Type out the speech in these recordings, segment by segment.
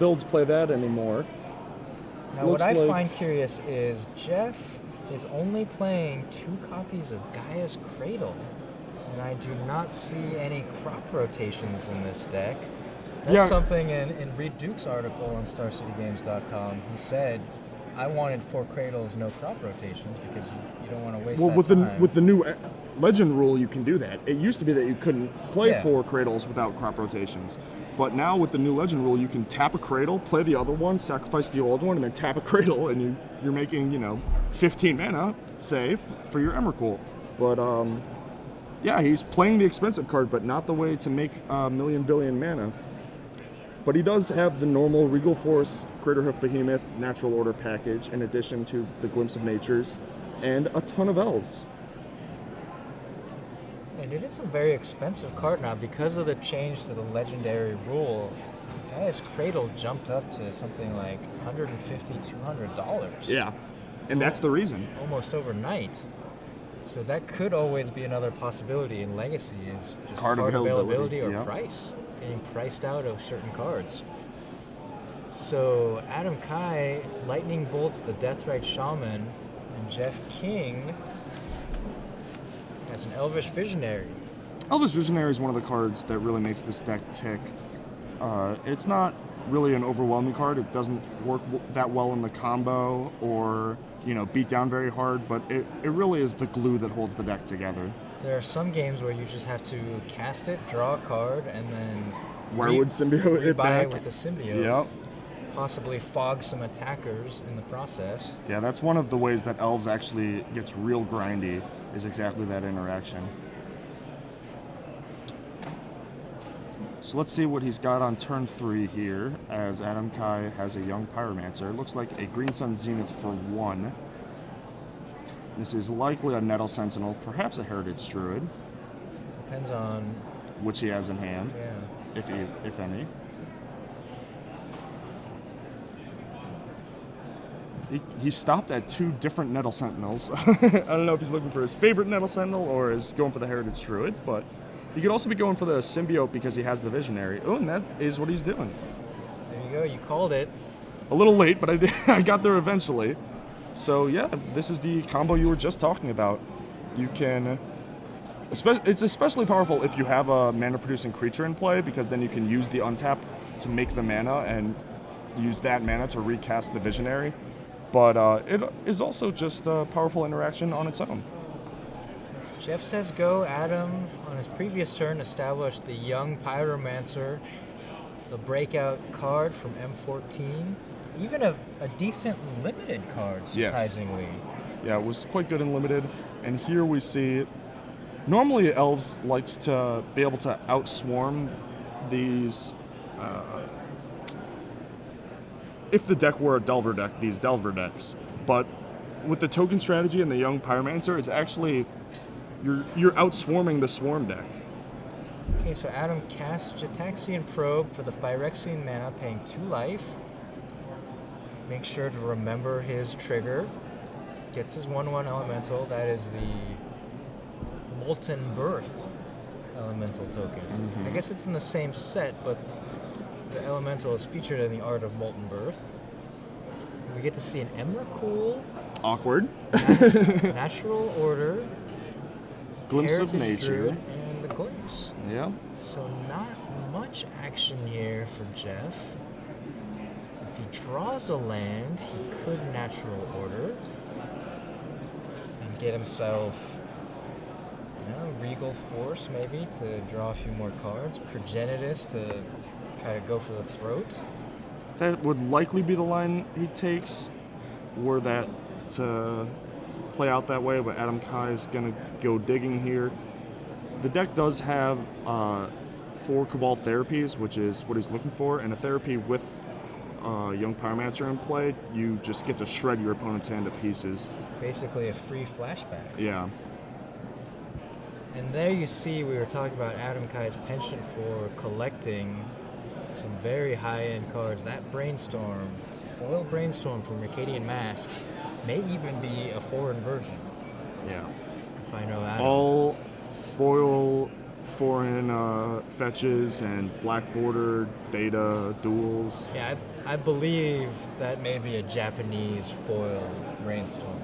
builds play that anymore. Now, what I find curious is Jeff is only playing 2 copies of Gaia's Cradle, and I do not see any crop rotations in this deck. That's something in Reed Duke's article on StarCityGames.com. He said, I wanted 4 Cradles, no crop rotations, because you don't want to waste that time. With the new Legend rule, you can do that. It used to be that you couldn't play 4 Cradles without crop rotations. But now with the new Legend rule, you can tap a Cradle, play the other one, sacrifice the old one, and then tap a Cradle, and you're making, 15 mana, say, for your Emrakul. But, yeah, he's playing the expensive card, but not the way to make a million billion mana. But he does have the normal Regal Force, Craterhoof Behemoth, Natural Order package, in addition to the Glimpse of Natures, and a ton of Elves. And it is a very expensive card now because of the change to the Legendary rule. Gaia's Cradle jumped up to something like $150, $200. Yeah, and that's the reason. Almost overnight. So that could always be another possibility in Legacy, is just card availability or price. Being priced out of certain cards. So Adam Kai lightning bolts the Deathrite Shaman, and Jeff King has an Elvish Visionary. Elvish Visionary is one of the cards that really makes this deck tick. It's not really an overwhelming card. It doesn't work that well in the combo or beat down very hard, but it really is the glue that holds the deck together. There are some games where you just have to cast it, draw a card, and then Wirewood Symbiote it back. With the Symbiote. Yep. Possibly fog some attackers in the process. Yeah, that's one of the ways that Elves actually gets real grindy, is exactly that interaction. So let's see what he's got on turn 3 here, as Adam Kai has a young Pyromancer. It looks like a Green Sun Zenith for 1. This is likely a Nettle Sentinel, perhaps a Heritage Druid. Depends on which he has in hand, if any. He stopped at 2 different Nettle Sentinels. I don't know if he's looking for his favorite Nettle Sentinel or is going for the Heritage Druid, but he could also be going for the Symbiote because he has the Visionary. Oh, and that is what he's doing. There you go, you called it. A little late, but I got there eventually. So yeah, this is the combo you were just talking about. You can, it's especially powerful if you have a mana-producing creature in play, because then you can use the untap to make the mana and use that mana to recast the Visionary. But it is also just a powerful interaction on its own. Jeff says go. Adam, on his previous turn, established the Young Pyromancer, the breakout card from M14. Even a decent limited card, surprisingly. Yes. Yeah, it was quite good in limited. And here we see, normally Elves likes to be able to outswarm these, if the deck were a Delver deck, these Delver decks. But with the token strategy and the Young Pyromancer, it's actually, you're outswarming the Swarm deck. Okay, so Adam casts Jataxian Probe for the Phyrexian mana, paying 2 life. Make sure to remember his trigger. Gets his 1/1 elemental. That is the Molten Birth elemental token. I guess it's in the same set, but the elemental is featured in the art of Molten Birth. We get to see an Emrakul. Awkward. Natural Order. Glimpse of Nature. And the Glimpse. Yeah. So not much action here for Jeff. If he draws a land, he could Natural Order and get himself Regal Force maybe to draw a few more cards, Progenitus to try to go for the throat. That would likely be the line he takes, were that to play out that way, but Adam Kai is going to go digging here. The deck does have 4 Cabal Therapies, which is what he's looking for, and a therapy with Young Pyromancer in play, you just get to shred your opponent's hand to pieces. Basically a free flashback. Yeah. And there you see, we were talking about Adam Kai's penchant for collecting some very high-end cards. That Brainstorm, foil Brainstorm from Mercadian Masks, may even be a foreign version. Yeah. If I know Adam. All foil foreign fetches and black border data duels. Yeah, I believe that may be a Japanese foil rainstorm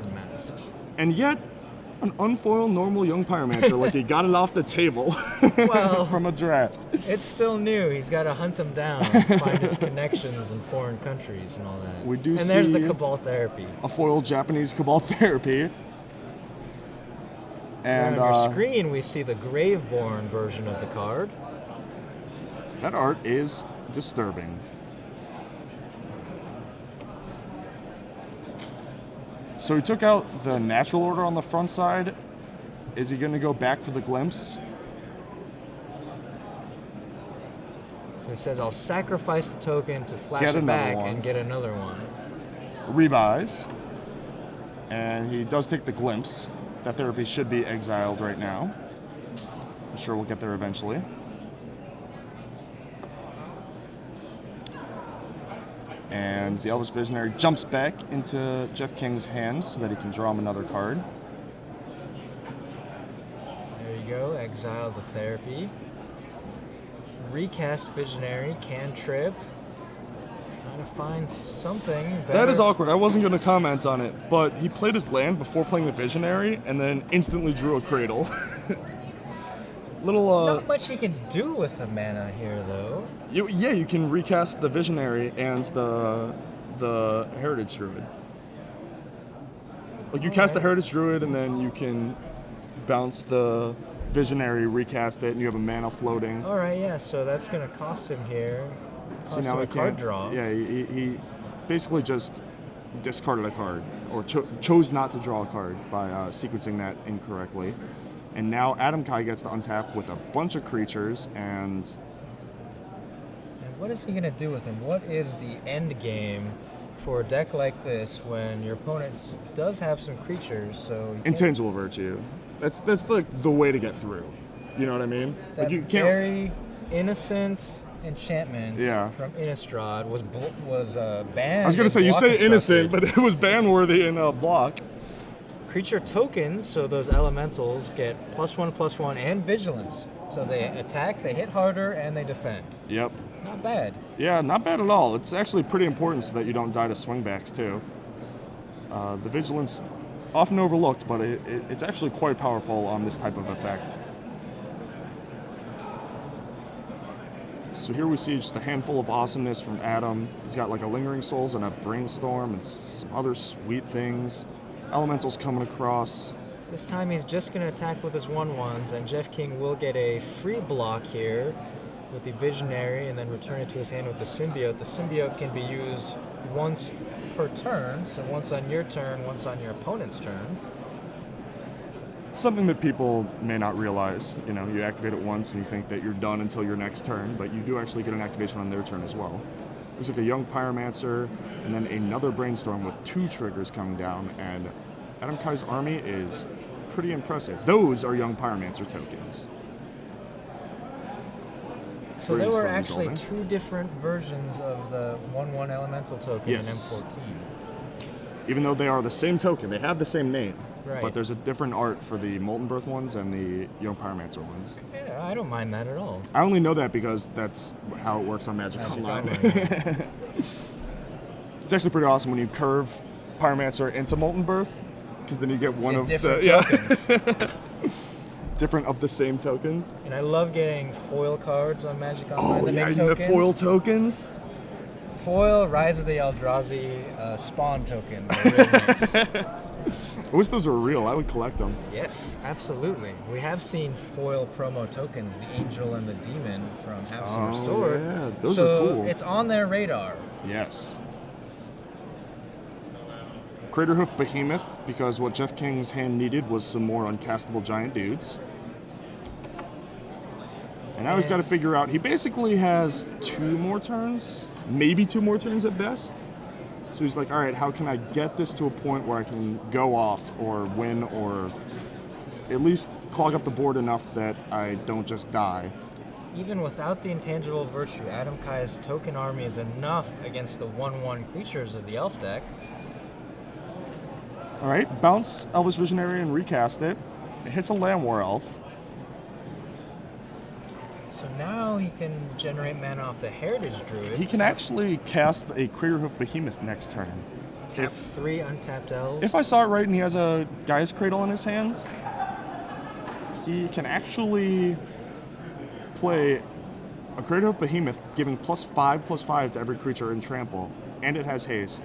for masks. And yet, an unfoiled normal young Pyromancer, like he got it off the table Well, from a draft. It's still new. He's got to hunt him down, find his connections in foreign countries and all that. We do and there's the see Cabal Therapy. A foiled Japanese Cabal Therapy. And on your screen, we see the Graveborn version of the card. That art is disturbing. So he took out the natural order on the front side. Is he going to go back for the glimpse? So he says, I'll sacrifice the token to flash Get it back another one. and get another one. Rebuys. And he does take the glimpse. That therapy should be exiled right now. I'm sure we'll get there eventually. And the Elvis Visionary jumps back into Jeff King's hand so that he can draw him another card. There you go, exile the therapy. Recast Visionary, cantrip. Trying to find something better. That is awkward. I wasn't going to comment on it, but he played his land before playing the Visionary and then instantly drew a Cradle. Not much you can do with the mana here, though. You can recast the Visionary and the Heritage Druid. Like you cast the Heritage Druid and then you can bounce the Visionary, recast it, and you have a mana floating. All right, yeah. So that's going to cost him here. So now a he card can't. Draw. Yeah, he basically just discarded a card or chose not to draw a card by sequencing that incorrectly. And now Adam Kai gets to untap with a bunch of creatures and what is he going to do with them? What is the end game for a deck like this when your opponent does have some creatures? So Intangible Virtue. That's like the way to get through. You know what I mean? That like you can't. Very innocent enchantment from Innistrad was banned. I was going to say, you say innocent, but it was ban-worthy in a block. Creature tokens, so those elementals get +1/+1 and vigilance. So they attack, they hit harder, and they defend. Yep. Not bad. Yeah, not bad at all. It's actually pretty important so that you don't die to swingbacks too. The vigilance, often overlooked, but it's actually quite powerful on this type of effect. So here we see just a handful of awesomeness from Adam. He's got like a Lingering Souls and a Brainstorm and some other sweet things. Elementals coming across. This time he's just going to attack with his 1/1s, and Jeff King will get a free block here with the Visionary and then return it to his hand with the Symbiote. The Symbiote can be used once per turn, so once on your turn, once on your opponent's turn. Something that people may not realize. You know, you activate it once and you think that you're done until your next turn, but you do actually get an activation on their turn as well. There's like a young Pyromancer and then another Brainstorm with 2 triggers coming down, and Adam Kai's army is pretty impressive. Those are young Pyromancer tokens. So there were actually 2 different versions of the 1/1 elemental token in M14. Even though they are the same token, they have the same name. Right. But there's a different art for the Molten Birth ones and the Young Pyromancer ones. Yeah, I don't mind that at all. I only know that because that's how it works on Magic Online. It's actually pretty awesome when you curve Pyromancer into Molten Birth, because then you get one of different the tokens. different of the same token. And I love getting foil cards on Magic Online. Oh yeah, the foil tokens. Foil Rise of the Eldrazi spawn tokens. They're really nice. I wish those were real. I would collect them. Yes, absolutely. We have seen foil promo tokens, the Angel and the Demon from Absolute Restored. Yeah, those are cool. So it's on their radar. Yes. Craterhoof Behemoth, because what Jeff King's hand needed was some more uncastable giant dudes. And now he's got to figure out, he basically has 2 more turns, maybe 2 more turns at best. So he's like, all right, how can I get this to a point where I can go off or win or at least clog up the board enough that I don't just die? Even without the Intangible Virtue, Adam Kai's token army is enough against the 1/1 creatures of the Elf deck. All right, bounce Elvis Visionary and recast it. It hits a Land War Elf. So now he can generate mana off the Heritage Druid. He can actually cast a Craterhoof Behemoth next turn. tap 3 untapped elves. If I saw it right and he has a Gaia's Cradle in his hands, he can actually play a Craterhoof Behemoth giving +5/+5 to every creature in Trample, and it has haste.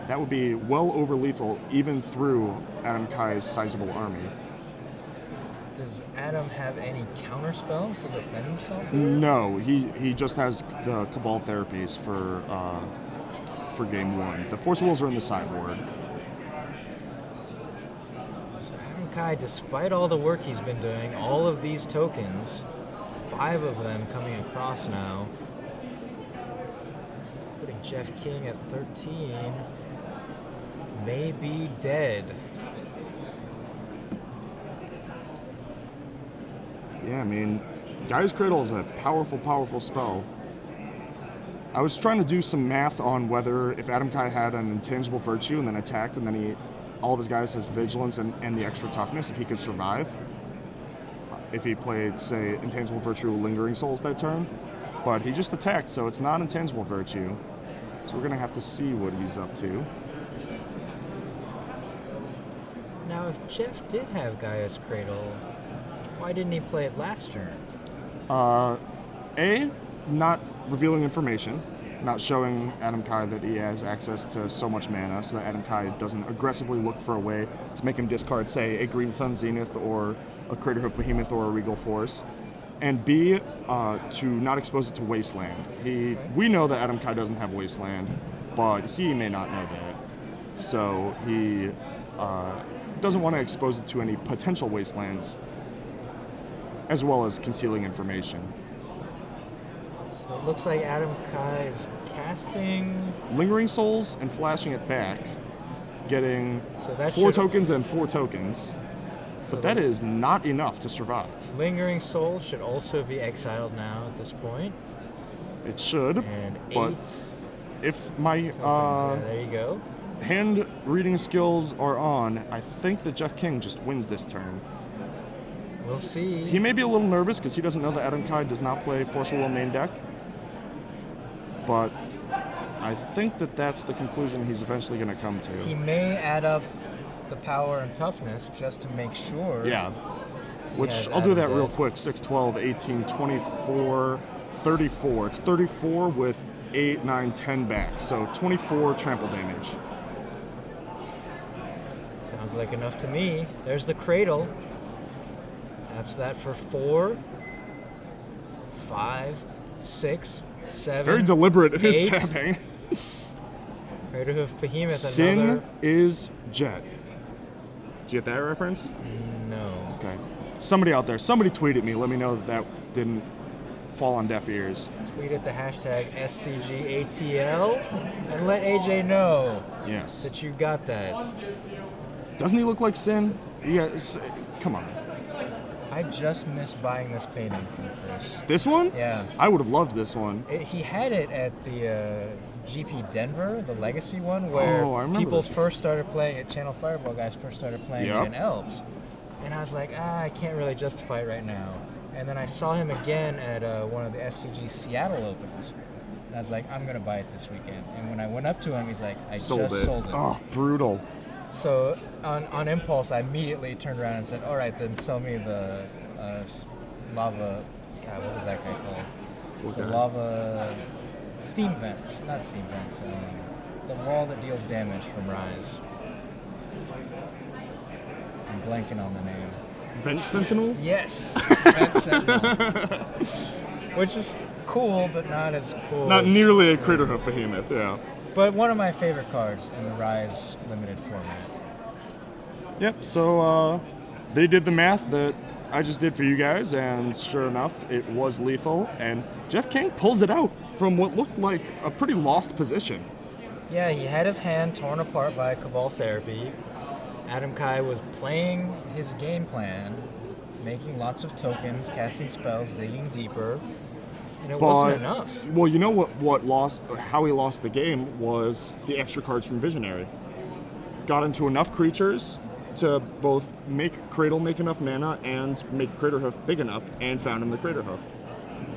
That would be well over lethal even through Adam Kai's sizable army. Does Adam have any counter spells to defend himself with? No, he just has the Cabal therapies for game 1. The Force Wills are in the sideboard. So Adam Kai, despite all the work he's been doing, all of these tokens, 5 of them coming across now, putting Jeff King at 13, may be dead. Yeah, I mean, Gaia's Cradle is a powerful, powerful spell. I was trying to do some math on whether if Adam Kai had an intangible virtue and then attacked and then all of his guys has vigilance and the extra toughness, if he could survive. If he played, say, intangible virtue Lingering Souls that turn. But he just attacked, so it's not intangible virtue. So we're going to have to see what he's up to. Now, if Jeff did have Gaia's Cradle, why didn't he play it last turn? A, not revealing information, not showing Adam Kai that he has access to so much mana, so that Adam Kai doesn't aggressively look for a way to make him discard, say, a Green Sun Zenith or a Craterhoof Behemoth or a Regal Force. And B, to not expose it to Wasteland. We know that Adam Kai doesn't have Wasteland, but he may not know that. So he doesn't want to expose it to any potential Wastelands, as well as concealing information. So it looks like Adam Kai is casting Lingering Souls and flashing it back, getting So that 4 should- tokens and 4 tokens. But that is not enough to survive. Lingering Soul should also be exiled now at this point. It should, And 8 but if my tokens. Yeah, there you go. hand reading skills are on, I think that Jeff King just wins this turn. We'll see. He may be a little nervous because he doesn't know that Adam Kai does not play Force Will main deck. But I think that that's the conclusion he's eventually going to come to. He may add up the power and toughness just to make sure. Yeah. Which has I'll do that Adam real dead. quick. 6, 12, 18, 24, 34. It's 34 with 8, 9, 10 back. So 24 trample damage. Sounds like enough to me. There's the Cradle. Taps that for 4, 5, 6, 7. Very deliberate in his 8. tapping. Craterhoof Behemoth, Sin another. is Jet. Did you get that reference? No. Okay. Somebody out there, somebody tweet at me. Let me know that didn't fall on deaf ears. Tweet at the hashtag SCGATL and let AJ know Yes. that you got that. Doesn't he look like Sin? Yes. Come on. I just missed buying this painting from Chris. This one? Yeah. I would have loved this one. He had it at the GP Denver, the Legacy one, where Oh, I remember people this one. first started playing it. Channel Fireball guys first started playing Yep. it in Elves, and I was like, I can't really justify it right now. And then I saw him again at one of the SCG Seattle Opens. And I was like, I'm gonna buy it this weekend. And when I went up to him, he's like, I Sold just it. sold it. Oh, brutal. So on impulse, I immediately turned around and said, all right, then sell me the lava. God, what was that guy called? The Okay. lava steam vents, not steam vents. The wall that deals damage from Rise. I'm blanking on the name. Vent Sentinel? Yes, Vent Sentinel. Which is cool, but not as cool. Not as- nearly a Craterhoof Behemoth, yeah. But one of my favorite cards in the Rise limited format. Yep, so they did the math that I just did for you guys, and sure enough, it was lethal, and Jeff King pulls it out from what looked like a pretty lost position. Yeah, he had his hand torn apart by Cabal Therapy. Adam Kai was playing his game plan, making lots of tokens, casting spells, digging deeper, and it wasn't enough. Well, you know how he lost the game was the extra cards from Visionary. Got into enough creatures to both make Cradle make enough mana and make Craterhoof big enough, and found him the Craterhoof.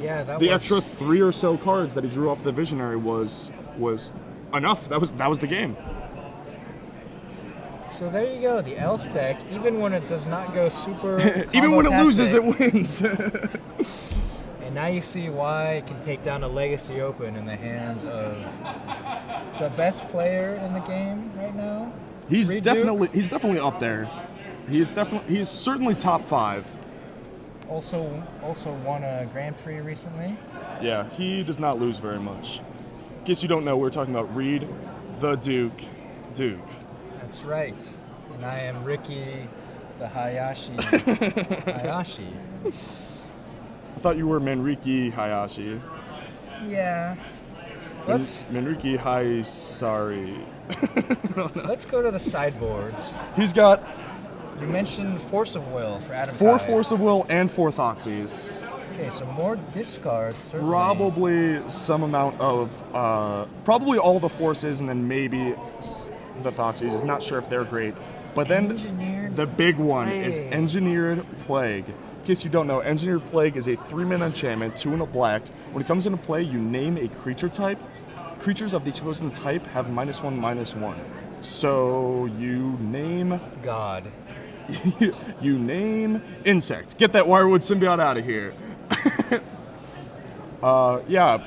Yeah, that The was... extra 3 or so cards that he drew off the Visionary was enough. That was the game. So there you go, the Elf deck, even when it does not go super Even when it loses, it combo-tastic, wins. and now you see why it can take down a Legacy Open in the hands of the best player in the game right now. he's Redo? definitely up there. He's certainly top 5. Also won a Grand Prix recently. Yeah, he does not lose very much. In case you don't know, we're talking about Reed, the Duke. That's right. And I am Ricky, the Hayashi. Hayashi. I thought you were Manriki Hayashi. Yeah. Let's Manriki Hayasari. let's go to the sideboards. He's got You mentioned Force of Will for Adam 4 Kai. Force of Will and 4 Thoughtseize. Okay, so more discards, certainly. Probably some amount of, probably all the forces and then maybe the Thoughtseizes. Not sure if they're great. But then Engineered the big one is Plague. Engineered Plague. In case you don't know, Engineered Plague is a 3-mana enchantment, 2 and a black. When it comes into play, you name a creature type. Creatures of the chosen type have -1/-1. So you name God. you name insect. Get that Wirewood symbiote out of here.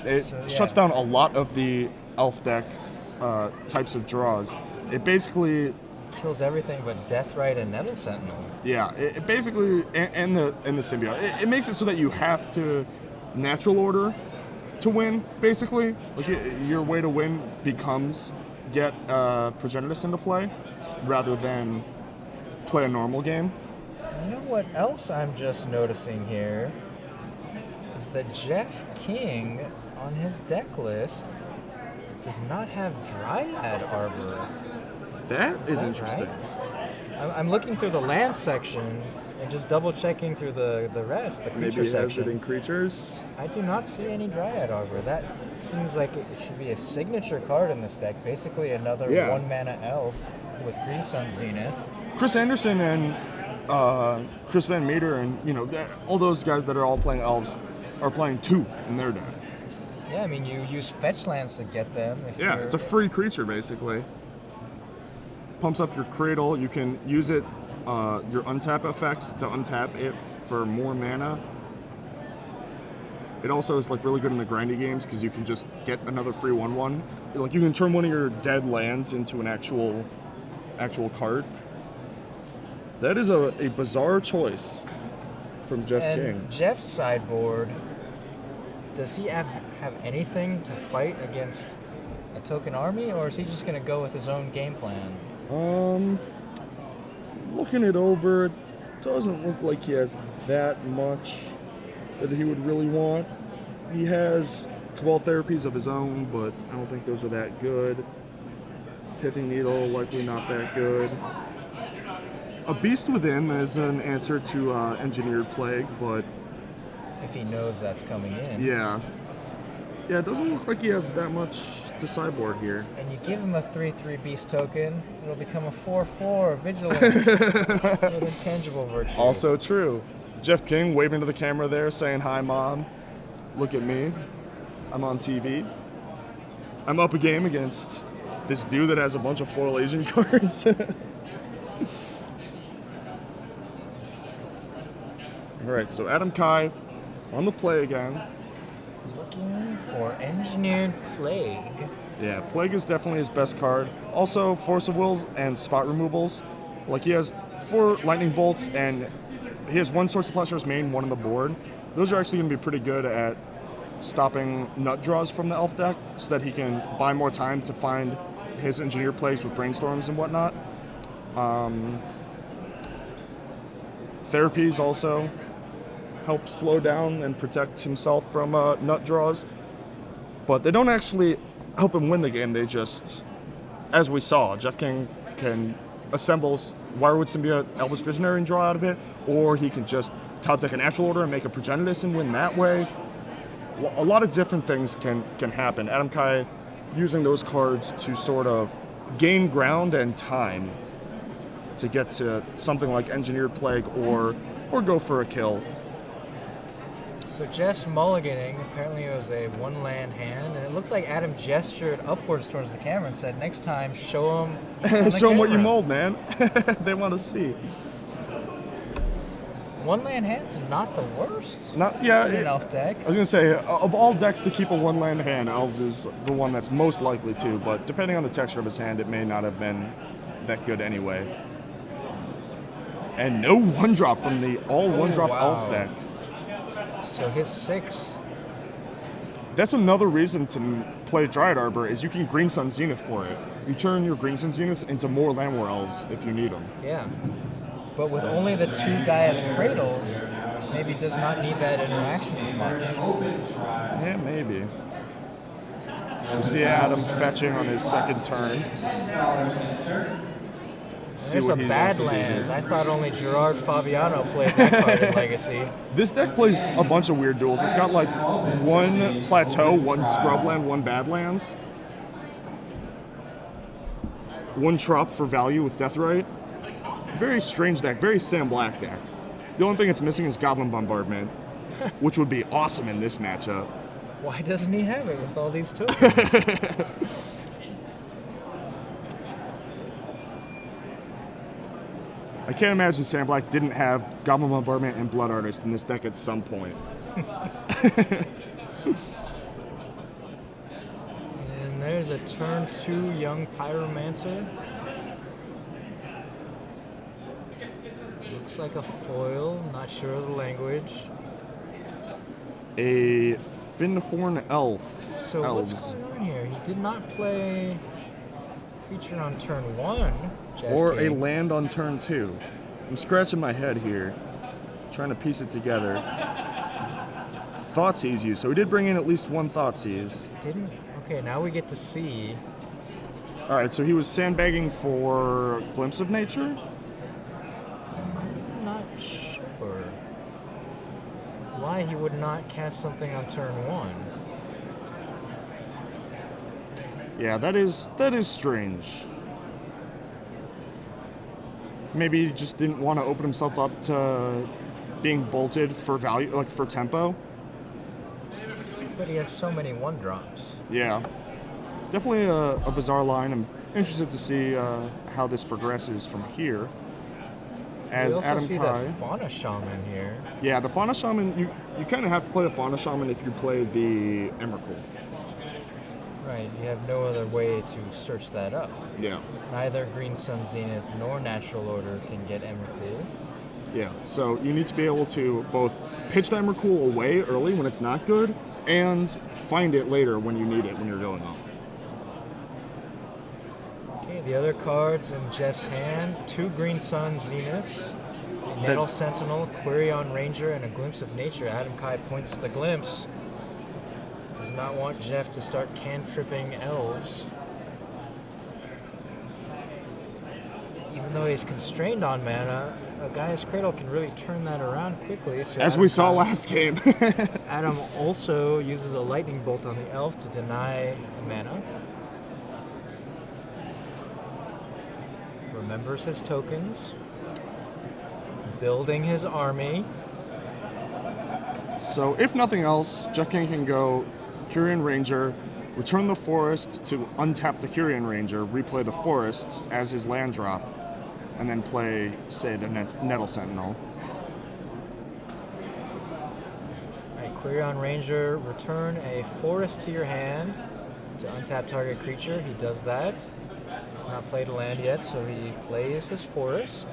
It shuts down a lot of the elf deck types of draws. It basically, Kills everything but Deathrite and Nettle Sentinel. it basically, and the symbiote. It makes it so that you have to natural order to win. Basically, like your way to win becomes get Progenitus into play rather than play a normal game. You know what else I'm just noticing here is that Jeff King on his deck list does not have Dryad Arbor. That is that interesting. right? I'm looking through the land section and just double checking through the rest, the creature Maybe it has section. it in creatures. I do not see any Dryad Arbor. That seems like it should be a signature card in this deck. Basically another 1-mana elf with Green Sun Zenith. Chris Anderson and Chris Van Meter and all those guys that are all playing elves are playing 2 in their deck. Yeah, I mean you use fetch lands to get them. It's a free creature basically. Pumps up your Cradle. You can use it, your untap effects to untap it for more mana. It also is like really good in the grindy games because you can just get another free 1/1. Like you can turn one of your dead lands into an actual card. That is a bizarre choice from Jeff King. Jeff's sideboard, does he have anything to fight against a token army, or is he just going to go with his own game plan? Looking it over, it doesn't look like he has that much that he would really want. He has Cabal Therapies of his own, but I don't think those are that good. Pithing Needle, likely not that good. A Beast Within is an answer to Engineered Plague, but If he knows that's coming in. yeah, it doesn't look like he has that much to sideboard here. And you give him a 3/3 beast token, it'll become a 4/4 vigilance with intangible virtue. Also true. Jeff King waving to the camera there, saying, "Hi, Mom. Look at me. I'm on TV. I'm up a game against this dude that has a bunch of foil Asian cards." All right, so Adam Kai on the play again. Looking for Engineered Plague. Yeah, Plague is definitely his best card. Also, Force of Wills and Spot Removals. Like, he has 4 Lightning Bolts, and he has 1 Swords to Plowshare's main, 1 on the board. Those are actually going to be pretty good at stopping nut draws from the elf deck, so that he can buy more time to find his Engineer Plays with Brainstorms and whatnot. Therapies also help slow down and protect himself from nut draws. But they don't actually help him win the game. They just, as we saw, Jeff King can assemble Wirewood Symbiote, Elvish Visionary and draw out of it, or he can just top deck a Natural Order and make a Progenitus and win that way. A lot of different things can happen. Adam Kai using those cards to sort of gain ground and time to get to something like Engineered Plague or go for a kill. So Jeff's mulliganing. Apparently it was a one-land hand, and it looked like Adam gestured upwards towards the camera and said, "Next time, show him." Show them what you mold, man. They want to see. One-land hand's not the worst. Not yeah. In an elf deck. I was gonna say, of all decks to keep a one-land hand, Elves is the one that's most likely to. But depending on the texture of his hand, it may not have been that good anyway. And no one-drop from the all one-drop Elf deck. So his 6. That's another reason to play Dryad Arbor is you can Green Sun Zenith for it. You turn your Green Sun Zeniths into more Land War Elves if you need them. Yeah. But with only the 2 Gaia's Cradles, maybe does not need that interaction as much. Yeah, maybe. We see Adam fetching on his second turn. There's a Badlands. I thought only Gerard Fabiano played that card in Legacy. This deck plays a bunch of weird duels. It's got like 1 Plateau, 1 Scrubland, 1 Badlands. 1 Trop for value with Deathrite. Very strange deck, very Sam Black deck. The only thing it's missing is Goblin Bombardment, which would be awesome in this matchup. Why doesn't he have it with all these tokens? I can't imagine Sam Black didn't have Goblin Bombardment and Blood Artist in this deck at some point. And there's a turn 2 Young Pyromancer. Looks like a foil, not sure of the language. A Finhorn Elf. So Elves. what's going on here? He did not play creature on turn 1. Or a land on turn 2. I'm scratching my head here, trying to piece it together. Thoughtseize you, so he did bring in at least 1 Thoughtseize. Didn't? Okay, now we get to see. Alright, so he was sandbagging for Glimpse of Nature? I'm not sure why he would not cast something on turn 1. Yeah, that is strange. Maybe he just didn't want to open himself up to being bolted for value, like for tempo. But he has so many 1-drops. Yeah, definitely a bizarre line. I'm interested to see how this progresses from here. As we also Adam see Kai, the Fauna Shaman here. yeah, the Fauna Shaman. You kind of have to play the Fauna Shaman if you play the Emrakul. Right, you have no other way to search that up. Yeah. Neither Green Sun Zenith nor Natural Order can get Emrakul. Yeah, so you need to be able to both pitch the Emrakul away early when it's not good, and find it later when you need it when you're going off. Okay, the other cards in Jeff's hand, 2 Green Sun Zeniths, a Nettle Sentinel, Quirion Ranger, and a Glimpse of Nature. Adam Kai points to the Glimpse. Does not want Jeff to start cantripping elves. Even though he's constrained on mana, a Gaia's Cradle can really turn that around quickly. So As we saw last game. Adam also uses a Lightning Bolt on the elf to deny mana. Remembers his tokens. Building his army. So if nothing else, Jeff King can go Quirion Ranger, return the forest to untap the Quirion Ranger, replay the forest as his land drop, and then play, say, the Nettle Sentinel. Alright, Quirion Ranger, return a forest to your hand to untap target creature. He does that. He's not played a land yet, so he plays his forest.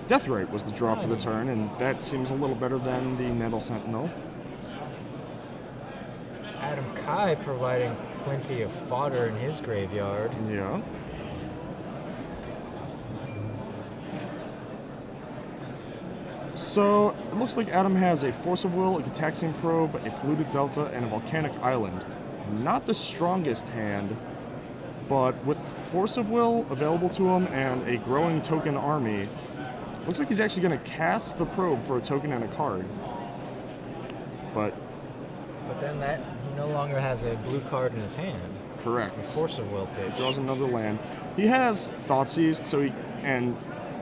Deathrite was the draw for the turn, and that seems a little better than the Nettle Sentinel. Adam Kai providing plenty of fodder in his graveyard. Yeah. So, it looks like Adam has a Force of Will, a Gataxian Probe, a Polluted Delta, and a Volcanic Island. Not the strongest hand, but with Force of Will available to him and a growing token army, looks like he's actually going to cast the Probe for a token and a card. But then that he no longer has a blue card in his hand. Correct. A Force of Will pitch. He draws another land. He has Thoughtseized, so he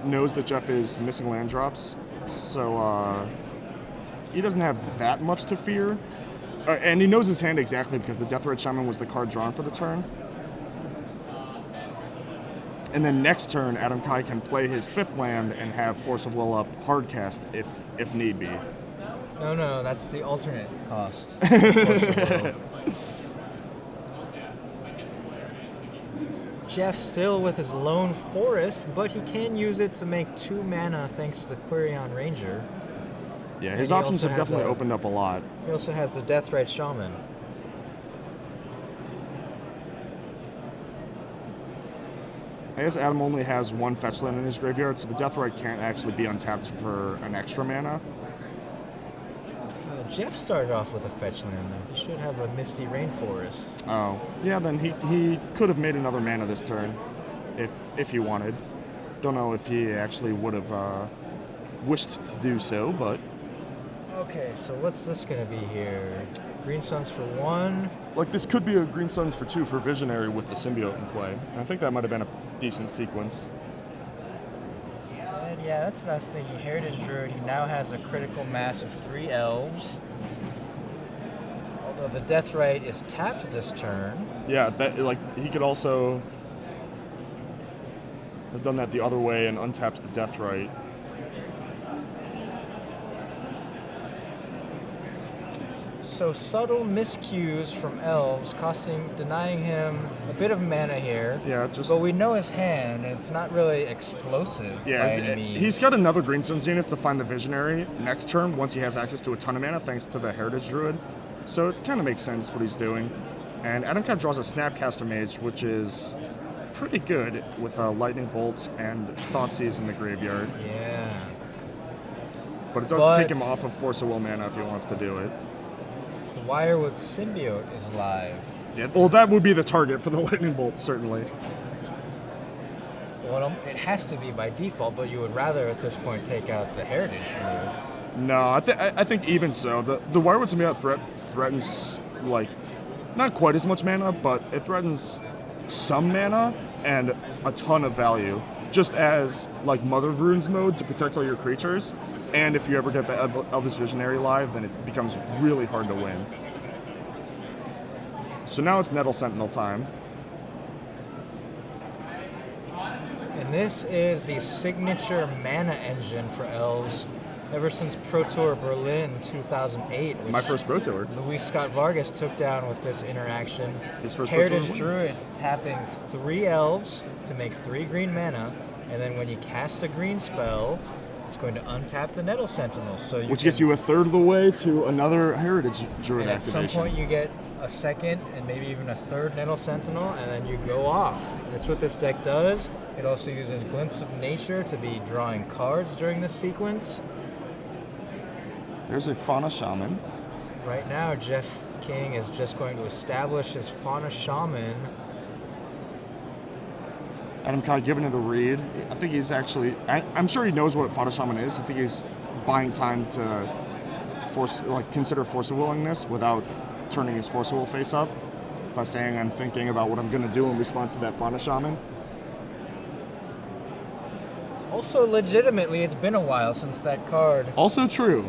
knows that Jeff is missing land drops. So he doesn't have that much to fear. And he knows his hand exactly because the Deathrite Shaman was the card drawn for the turn. And then next turn, Adam Kai can play his 5th land and have Force of Will up hardcast if need be. No, that's the alternate cost. Jeff still with his Lone Forest, but he can use it to make 2 mana thanks to the Quirion Ranger. Yeah, his options have definitely opened up a lot. He also has the Deathrite Shaman. I guess Adam only has 1 fetch land in his graveyard, so the Deathrite can't actually be untapped for an extra mana. Jeff started off with a fetch land, though. He should have a Misty Rainforest. Oh, yeah, then he could have made another mana this turn, if he wanted. Don't know if he actually would have wished to do so, but... Okay, so what's this going to be here? Green Suns for 1. Like, this could be a Green Suns for 2 for Visionary with the Symbiote in play. And I think that might have been a decent sequence. Yeah, that's what I was thinking. Heritage Druid, he now has a critical mass of 3 elves. Although the Deathrite is tapped this turn. Yeah, that like he could also have done that the other way and untapped the Deathrite. So subtle miscues from elves, denying him a bit of mana here. Yeah, but we know his hand, and it's not really explosive by any means. He's got another Green Suns unit to find the Visionary next turn once he has access to a ton of mana thanks to the Heritage Druid. So it kind of makes sense what he's doing. And Adam Cat draws a Snapcaster Mage, which is pretty good with Lightning Bolts and Thoughtseize in the graveyard. Yeah. But it does take him off of Force of Will mana if he wants to do it. The Wirewood Symbiote is live. Yeah, well, that would be the target for the Lightning Bolt, certainly. Well, it has to be by default, but you would rather at this point take out the Heritage Druid. No, I think even so, the Wirewood Symbiote threatens, like, not quite as much mana, but it threatens some mana and a ton of value, just as, like, Mother of Runes mode to protect all your creatures. And if you ever get the Elvish Visionary live, then it becomes really hard to win. So now it's Nettle Sentinel time. And this is the signature mana engine for elves ever since Pro Tour Berlin 2008. Which my first Pro Tour. Luis Scott Vargas took down with this interaction. His first Heritage Pro Tour Druid tapping 3 elves to make 3 green mana, and then when you cast a green spell, it's going to untap the Nettle Sentinel. So which gets you a third of the way to another Heritage Druid activation. At some point you get a second and maybe even a third Nettle Sentinel, and then you go off. That's what this deck does. It also uses Glimpse of Nature to be drawing cards during this sequence. There's a Fauna Shaman. Right now, Jeff King is just going to establish his Fauna Shaman. Adam Kai giving it a read. I think he's actually... I'm sure he knows what Fauna Shaman is. I think he's buying time to consider Force of Willingness without turning his Force of Will face up by saying I'm thinking about what I'm going to do in response to that Fauna Shaman. Also, legitimately, it's been a while since that card. Also true.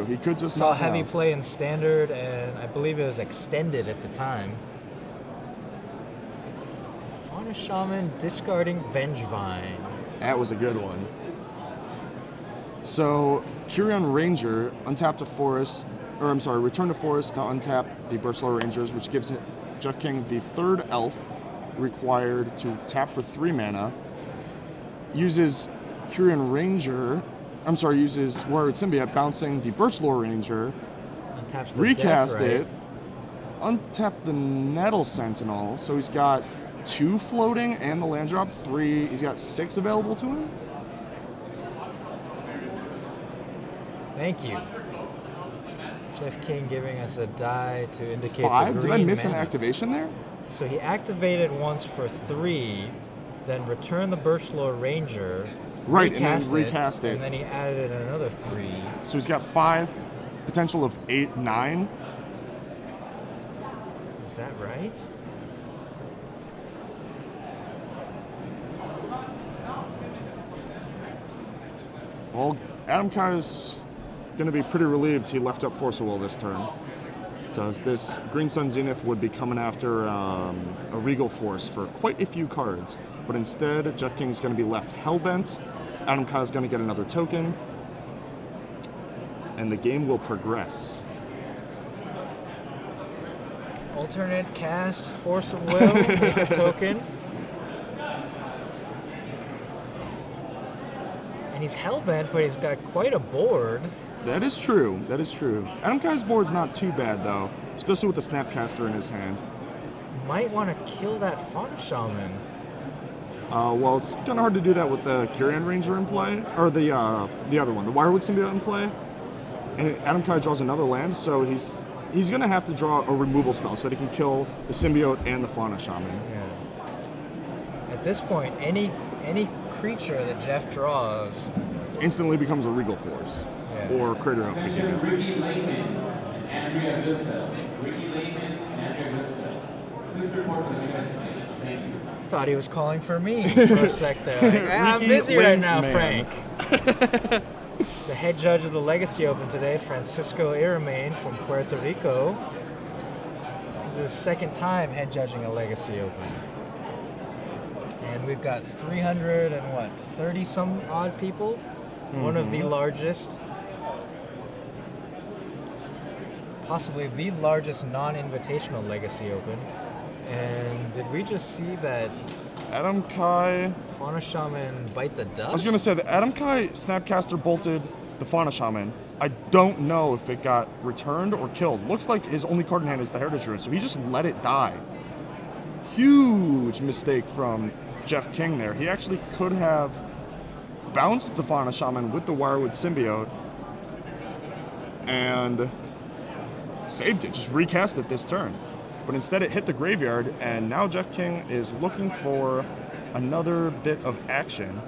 He could just saw heavy play in Standard, and I believe it was extended at the time. Fauna Shaman discarding Vengevine. That was a good one. So, Quirion Ranger, untap to forest, return to forest to untap the Birchlow Rangers, which gives Jeff King the 3rd elf required to tap for 3 mana. Uses Quirion Ranger, uses Wirewood Symbiote, bouncing the Birchlow Ranger, recast it, untap the Nettle Sentinel, so he's got 2 floating and the land drop 3. He's got 6 available to him. Thank you. Jeff King giving us a die to indicate 5? the Did I green miss mana. an activation there? So he activated once for 3, then returned the Birchlow Ranger, right, and then recast it. And then he added another 3. So he's got 5, potential of 8, 9. Is that right? Well, Adam Kai is going to be pretty relieved he left up Force of Will this turn, because this Green Sun Zenith would be coming after a Regal Force for quite a few cards. But instead, Jeff King's going to be left Hellbent. Adam Kai is going to get another token, and the game will progress. Alternate cast, Force of Will, make a token. And he's hellbent, but he's got quite a board. That is true. That is true. Adam Kai's board's not too bad, though, especially with the Snapcaster in his hand. Might want to kill that Fauna Shaman. Well, it's kind of hard to do that with the Kyrian Ranger in play, or the other one, the Wirewood Symbiote in play. And Adam Kai draws another land, so he's going to have to draw a removal spell so that he can kill the Symbiote and the Fauna Shaman. Yeah. At this point, any creature that Jeff draws instantly becomes a Regal Force, or Crater of Behemoth. Ricky Lehman and Andrea Goodsell. Ricky Lehman and Andrea Goodsell. Please report to the event stage. Thank you. Thought he was calling for me for a sec there. Like, I'm busy right now, Frank. The head judge of the Legacy Open today, Francisco Iramain from Puerto Rico. This is his second time head judging a Legacy Open. And we've got 30 some odd people. One of the largest, possibly the largest non-invitational Legacy Open. And did we just see that Adam Kai... Fauna Shaman bite the dust? I was going to say that Adam Kai Snapcaster bolted the Fauna Shaman. I don't know if it got returned or killed. Looks like his only card in hand is the Heritage Druid, so he just let it die. Huge mistake from Jeff King there. He actually could have bounced the Fauna Shaman with the Wirewood Symbiote and saved it, just recast it this turn. But instead it hit the graveyard, and now Jeff King is looking for another bit of action.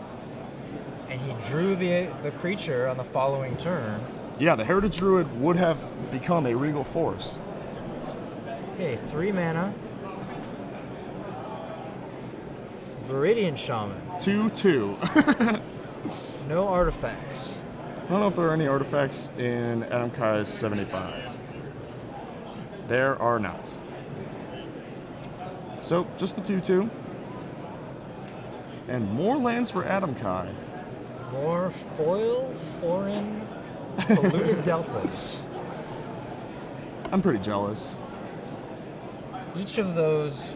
And he drew the creature on the following turn. Yeah, the Heritage Druid would have become a Regal Force. Okay, 3 mana. Viridian Shaman. 2/2. No artifacts. I don't know if there are any artifacts in Adam Kai's 75. There are not. So, just the 2/2. And more lands for Adam Kai. More foil, foreign, polluted deltas. I'm pretty jealous. Each of those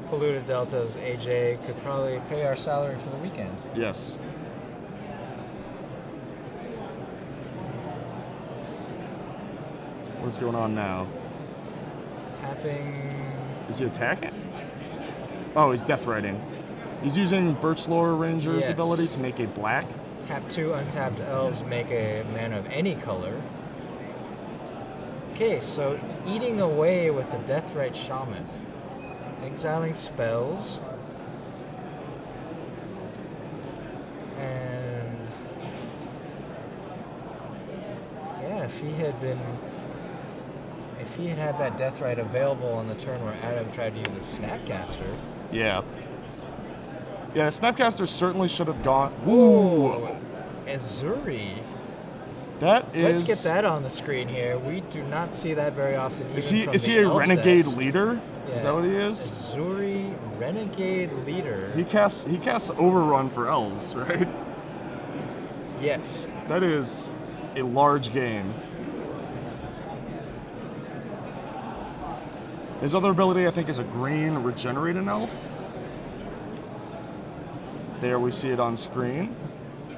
polluted deltas, AJ, could probably pay our salary for the weekend. Yes. What's going on now? Tapping. Is he attacking? Oh, he's Death Riding. He's using Birchlore Ranger's ability to make a black. Tap 2 untapped elves, make a mana of any color. Okay, so eating away with the Deathrite Shaman. Exiling spells. And yeah, if he had had that Deathrite available on the turn where Adam tried to use a Snapcaster. Yeah. Yeah, Snapcaster certainly should have gone. Ooh, Azuri. That is. Let's get that on the screen here. We do not see that very often. Is even he from a the renegade Elves decks. leader? Yeah. Is that what he is? Azuri, renegade leader. He casts Overrun for elves, right? Yes. That is a large game. His other ability, I think, is a green regenerate an elf. There we see it on screen.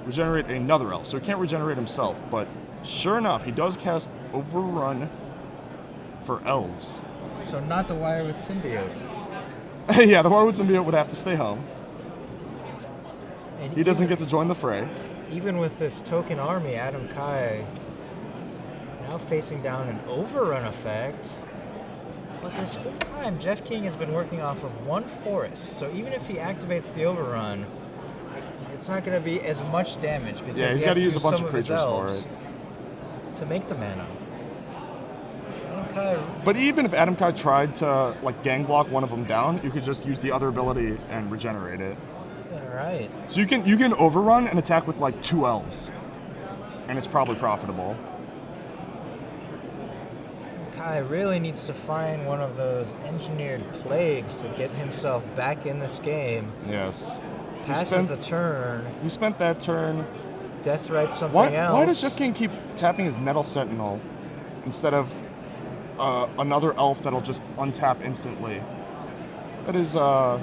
Regenerate another elf, so he can't regenerate himself, but sure enough, he does cast Overrun for elves. So not the Wirewood Symbiote. Yeah, the Wirewood Symbiote would have to stay home. And He doesn't get to join the fray. Even with this token army, Adam Kai now facing down an Overrun effect. But this whole time, Jeff King has been working off of one forest, so even if he activates the Overrun, it's not going to be as much damage because Yeah, he's he got has to use a bunch some of his creatures for elves it. to make the mana. Adam Kai, But even if Adam Kai tried to gang block one of them down, you could just use the other ability and regenerate it. all right. So you can Overrun and attack with 2 elves. and it's probably profitable. Kai really needs to find one of those engineered plagues to get himself back in this game. Yes. Passes the turn. He spent that turn. Deathrite something else. Why does Jeff King keep tapping his Nettle Sentinel instead of another elf that'll just untap instantly? That is, I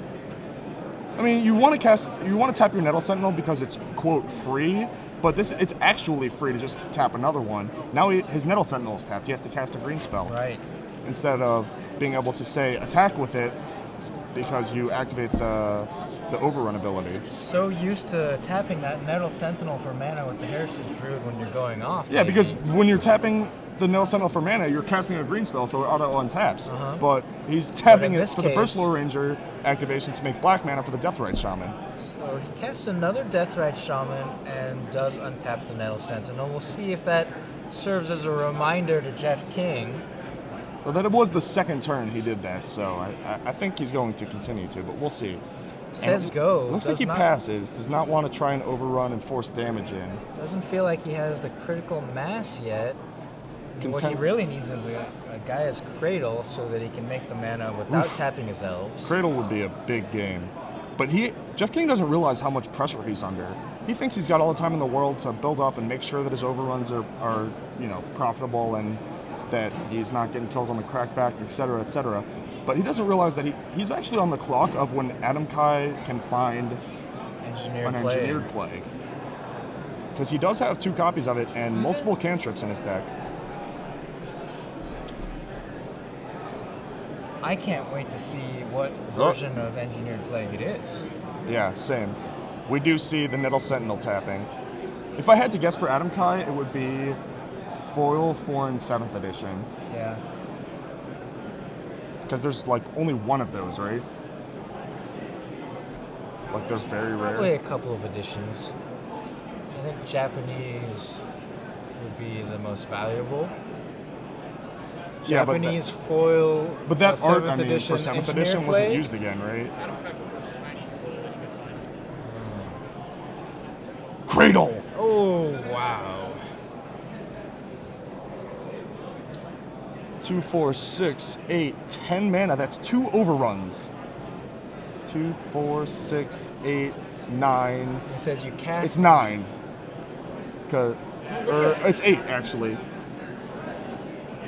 mean, you want to tap your Nettle Sentinel because it's quote free, but it's actually free to just tap another one. Now his Nettle Sentinel is tapped. He has to cast a green spell. Right. Instead of being able to say attack with it because you activate the overrun ability. So used to tapping that Nettle Sentinel for mana with the Heritage Druid when you're going off. Yeah, maybe. because when you're tapping the Nettle Sentinel for mana, you're casting a green spell, so it auto untaps. But he's tapping it for the Versatile Ranger activation to make black mana for the Deathrite Shaman. So he casts another Deathrite Shaman and does untap the Nettle Sentinel. We'll see if that serves as a reminder to Jeff King. Well, that it was the second turn he did that, so I think he's going to continue to, but we'll see. Says go. Looks like he passes. Does not want to try and overrun and force damage in. Doesn't feel like he has the critical mass yet. What he really needs is a Gaia's Cradle so that he can make the mana without tapping his elves. Cradle would be a big game. But Jeff King doesn't realize how much pressure he's under. He thinks he's got all the time in the world to build up and make sure that his overruns are profitable and that he's not getting killed on the crackback, etc., etc. But he doesn't realize that he's actually on the clock of when Adam Kai can find an engineered plague. Because he does have 2 copies of it and multiple cantrips in his deck. I can't wait to see what version of Engineered Plague it is. Yeah, same. We do see the Nettle Sentinel tapping. If I had to guess for Adam Kai, it would be Foil Foreign 7th Edition. Yeah. Because there's like only one of those, right? Like they're very rare. Probably a couple of editions. I think Japanese would be the most valuable. Japanese foil. But that art, I mean, edition, for 7th edition wasn't used again, right? Cradle! Oh, wow. 2, 4, 6, 8, 10 mana. That's 2 overruns. 2, 4, 6, 8, 9. It says you cast. It's 9. It's 8, actually.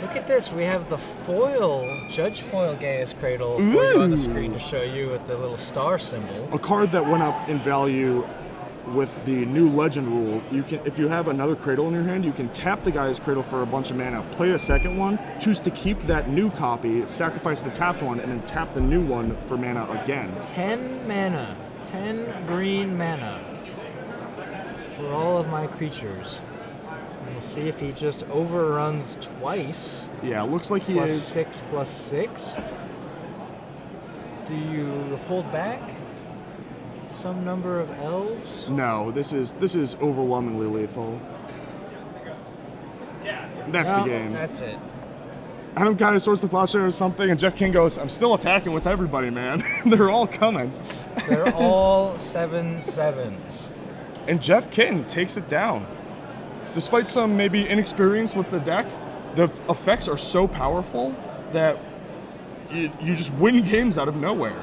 Look at this. We have the foil, Judge Foil Gaia's Cradle for you on the screen to show you with the little star symbol. A card that went up in value with the new Legend rule. You can, if you have another Cradle in your hand, you can tap the Gaia's Cradle for a bunch of mana, play a second one, choose to keep that new copy, sacrifice the tapped one, and then tap the new one for mana again. 10 mana. 10 green mana for all of my creatures. We'll see if he just overruns twice. Yeah, it looks like he plus is. 6 plus 6. Do you hold back some number of elves? No, this is overwhelmingly lethal. That's the game. That's it. Adam kind of sorts the Plowshare or something, and Jeff King goes, "I'm still attacking with everybody, man." They're all coming. They're all 7/7s. And Jeff King takes it down. Despite some maybe inexperience with the deck, the effects are so powerful that you just win games out of nowhere.